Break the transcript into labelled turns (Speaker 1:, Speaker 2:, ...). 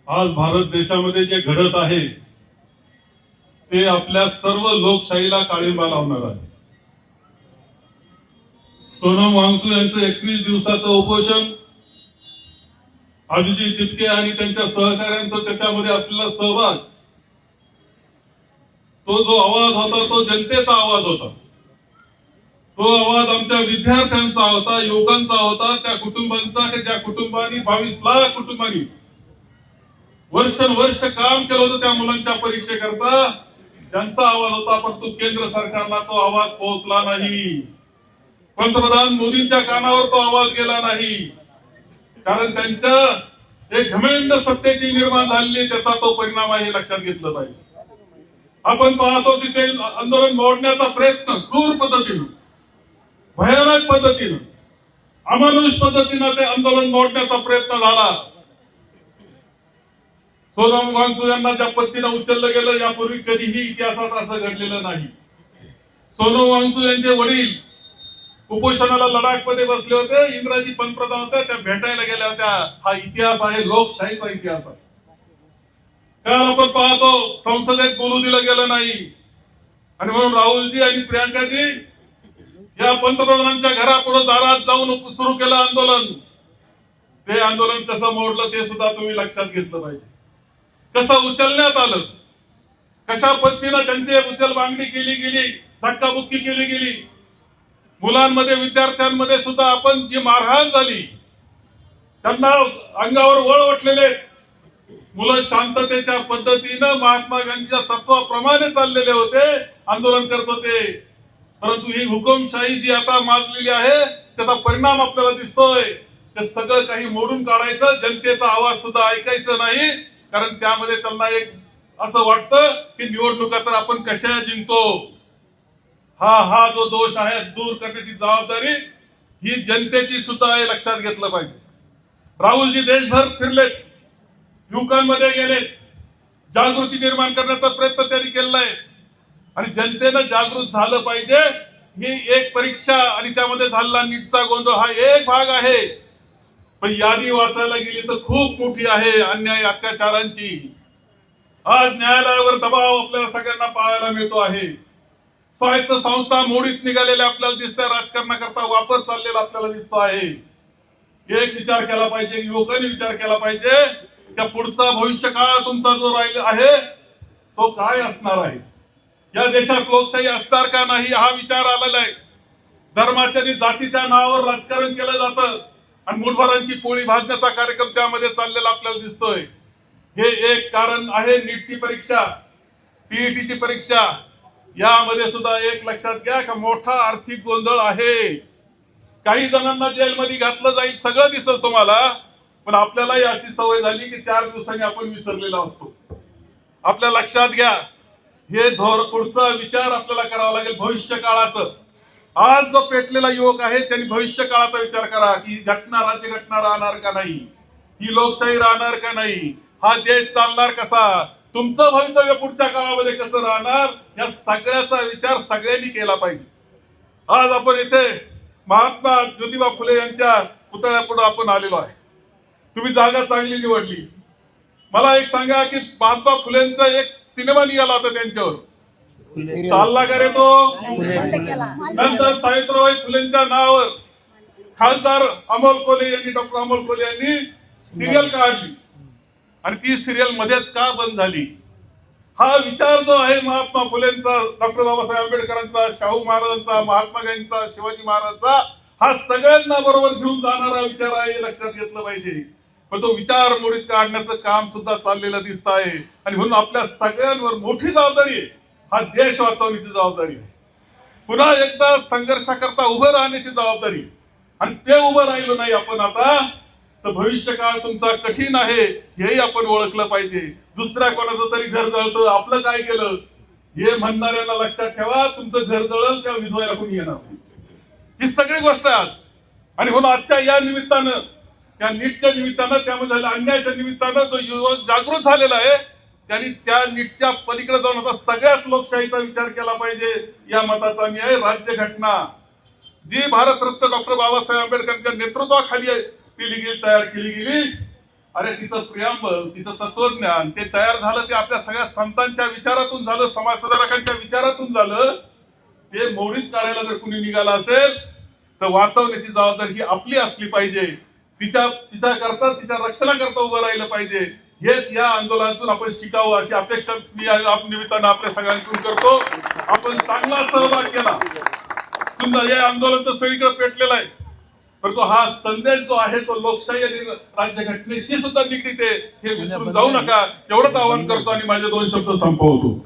Speaker 1: आज भारत देशामध्ये जे घडत आहे ते आपल्या सर्व लोकशाहीला काळिंबा लावणार आहे. सोनम वांगचुक यांचं 21 दिवसाचं उपोषण, अभिजित तिपके आणि त्यांच्या सहकाऱ्यांचा त्याच्यामध्ये असलेला सहभाग, तो जो आवाज होता तो जनतेचा आवाज होता. तो आवाज आमच्या विद्यार्थ्यांचा होता, युवकांचा होता, त्या कुटुंबांचा की ज्या कुटुंबांनी 22 लाख कुटुंबांनी वर्ष काम केलं होतं त्या मुलांच्या परीक्षेकरता, त्यांचा आवाज होता. परंतु केंद्र सरकारला तो आवाज पोहोचला नाही. पंतप्रधान मोदींच्या कानावर तो आवाज गेला नाही. कारण त्यांच्या एक घमेंड सत्तेची निर्माण झालेली, त्याचा तो परिणाम आहे हे लक्षात घेतलं पाहिजे. आपण पाहतो की ते आंदोलन मोडण्याचा प्रयत्न क्रूर पद्धतीनं, भयानक पद्धतीनं, अमानुष पद्धतीनं ते आंदोलन मोडण्याचा प्रयत्न झाला. सोनम वांगचुक यांना ज्या पद्धतीनं उचललं गेलं यापूर्वी कधीही इतिहासात असं घडलेलं नाही. सोनम वांगचुक यांचे वडील उपोषणाला लडाख मध्ये बसले होते, इंग्रजी पंतप्रधान होत्या, त्या भेटायला गेल्या होत्या. हा इतिहास आहे, लोकशाहीचा इतिहास आहे. काल आपण पाहतो संसदेत बोलू दिलं गेलं नाही आणि म्हणून राहुलजी आणि प्रियांकाजी या पंतप्रधानांच्या घरापुढे दारात जाऊन सुरू केलं आंदोलन. ते आंदोलन कसं मोडलं ते सुद्धा तुम्ही लक्षात घेतलं पाहिजे. कसं उचलण्यात आलं, कशा पद्धतीनं त्यांची उचल बांगडी केली गेली, धक्काबुक्की केली गेली. मुलांमध्ये, विद्यार्थ्यांमध्ये सुद्धा आपण जी मारहाण झाली, त्यांना अंगावर वळ वाटलेले मुलं शांततेच्या पद्धतीनं महात्मा गांधीच्या तत्वाप्रमाणे चाललेले होते, आंदोलन करत होते. परंतु ही हुकुमशाही जी आता माजलेली आहे त्याचा परिणाम आपल्याला दिसतोय. ते सगळं काही मोडून काढायचं, जनतेचा आवाज सुद्धा ऐकायचं नाही. कारण त्यामध्ये त्यांना एक असं वाटतं की निवडणुका तर आपण कशा जिंकतो. हा जो दोष आहे दूर करण्याची जबाबदारी ही जनतेची सुद्धा आहे, लक्षात घेतलं पाहिजे. राहुलजी देशभर फिरलेत, युवकांमध्ये गेलेत, जागृती निर्माण करण्याचा प्रयत्न त्यांनी केलाय आणि जनतेनं जागृत झालं पाहिजे. ही एक परीक्षा आणि त्यामध्ये झालेला नीटचा गोंधळ हा एक भाग आहे. पण यादी वाचायला गेली तर खूप मोठी आहे अन्याय अत्याचारांची. आज न्यायालयावर दबाव आपल्याला सगळ्यांना पाहायला मिळतो आहे. स्वायत्त संस्था मोडीत निघालेल्या आपल्याला दिसत्या, राजकारणाकरता वापर चाललेला आपल्याला दिसतो आहे. एक विचार केला पाहिजे, युवकांनी विचार केला पाहिजे त्या पुढचा भविष्य काळ तुमचा जो राहिला आहे तो काय असणार आहे. या देशात लोकशाही असणार का नाही हा विचार आलेला आहे. धर्माच्या आणि जातीच्या नावावर राजकारण केलं जातं आणि मुठभरांची पोळी भाजण्याचा कार्यक्रम त्यामध्ये चाललेला आपल्याला दिसतोय. हे एक कारण आहे. नीटची परीक्षा, टीईटीची परीक्षा, यामध्ये सुद्धा एक लक्षात घ्या का मोठा आर्थिक गोंधळ आहे. काही जणांना जेलमध्ये घातलं जाईल, सगळं दिसत तुम्हाला. पण आपल्यालाही अशी सवय झाली की 4 दिवसांनी आपण विसरलेला असतो. आपल्या लक्षात घ्या, हे पुढचा विचार आपल्याला करावा लागेल भविष्य काळाचं. आज जो पेटलेला युवक आहे त्यांनी भविष्य काळाचा विचार करा की घटना, राज्यघटना राहणार का नाही, ही लोकशाही राहणार का नाही, हा देश चालणार कसा, तुमचं भवितव्य पुढच्या काळामध्ये कसं राहणार, या सगळ्याचा विचार सगळ्यांनी केला पाहिजे. आज आपण इथे महात्मा ज्योतिबा फुले यांच्या पुतळ्यापुढे आपण आलेलो आहे. तुम्ही जागा चांगली निवडली. मला एक सांगा की महात्मा फुलेंचा एक सिनेमा निघाला होता त्यांच्यावर, चालला का रे तो. नंतर सावित्रीबाई फुलेंच्या नावावर खासदार अमोल कोल्हे यांनी, डॉक्टर अमोल कोल्हे यांनी सिरियल काढली आणि ती सिरियल मध्येच का बंद झाली. हा विचार जो आहे महात्मा फुलेंचा, डॉक्टर बाबासाहेब आंबेडकरांचा, शाहू महाराजांचा, महात्मा गांधींचा, शिवाजी महाराजांचा, हा सगळ्यांना बरोबर घेऊन जाणारा विचार आहे, लक्षात घेतलं पाहिजे. पण तो विचार मोडीत काढण्याचं काम सुद्धा चाललेलं दिसत आहे आणि म्हणून आपल्या सगळ्यांवर मोठी जबाबदारी आहे. हा देश वाचवण्याची जबाबदारी आहे. पुन्हा एकदा संघर्षाकरता उभं राहण्याची जबाबदारी आणि ते उभं राहिलं नाही आपण आता तर भविष्य काळ तुमचा कठीण आहे हेही आपण ओळखलं पाहिजे. दुसऱ्या कोणाचं तरी घर जळतं, आपलं काय केलं हे म्हणणाऱ्यांना लक्षात ठेवा, तुमचं घर जळलं त्या विधवायला कोणी येणार. ही सगळी गोष्ट आहे आज. आणि म्हणून आजच्या या निमित्तानं, त्या नीटच्या निमित्तानं, त्यामध्ये झालेल्या अन्यायाच्या निमित्तानं जो युवक जागृत झालेला आहे त्यांनी त्या नीटच्या पलीकडे जाऊन आता सगळ्याच लोकशाहीचा विचार केला पाहिजे या मताचा मी आहे. राज्यघटना जी भारतरत्न डॉक्टर बाबासाहेब आंबेडकरांच्या नेतृत्वाखाली तयार केली गेली अरे तिचं प्रियांबल, तिचं तत्वज्ञान ते तयार झालं ते आपल्या सगळ्या संतांच्या विचारातून झालं, समाजसुधारकांच्या विचारातून झालं. ते मोडीत काढायला जर कुणी निघाला असेल तर वाचवण्याची जबाबदारी ही आपली असली पाहिजे. तिच्या करता, तिच्या रक्षणाकरता उभं राहिलं पाहिजे. हेच या आंदोलनातून आपण शिकावं अशी अपेक्षा मी निमित्तानं आपल्या सगळ्यांकडून करतो. आपण चांगला सहभाग केला. सुंदर हे आंदोलन तर सगळीकडे पेटलेलं आहे, परंतु हा संदेश जो आहे तो लोकशाही आणि राज्यघटनेशी सुद्धा निगडीत आहे, हे विसरून जाऊ नका एवढंच आवाहन करतो आणि माझे 2 शब्द संपवतो.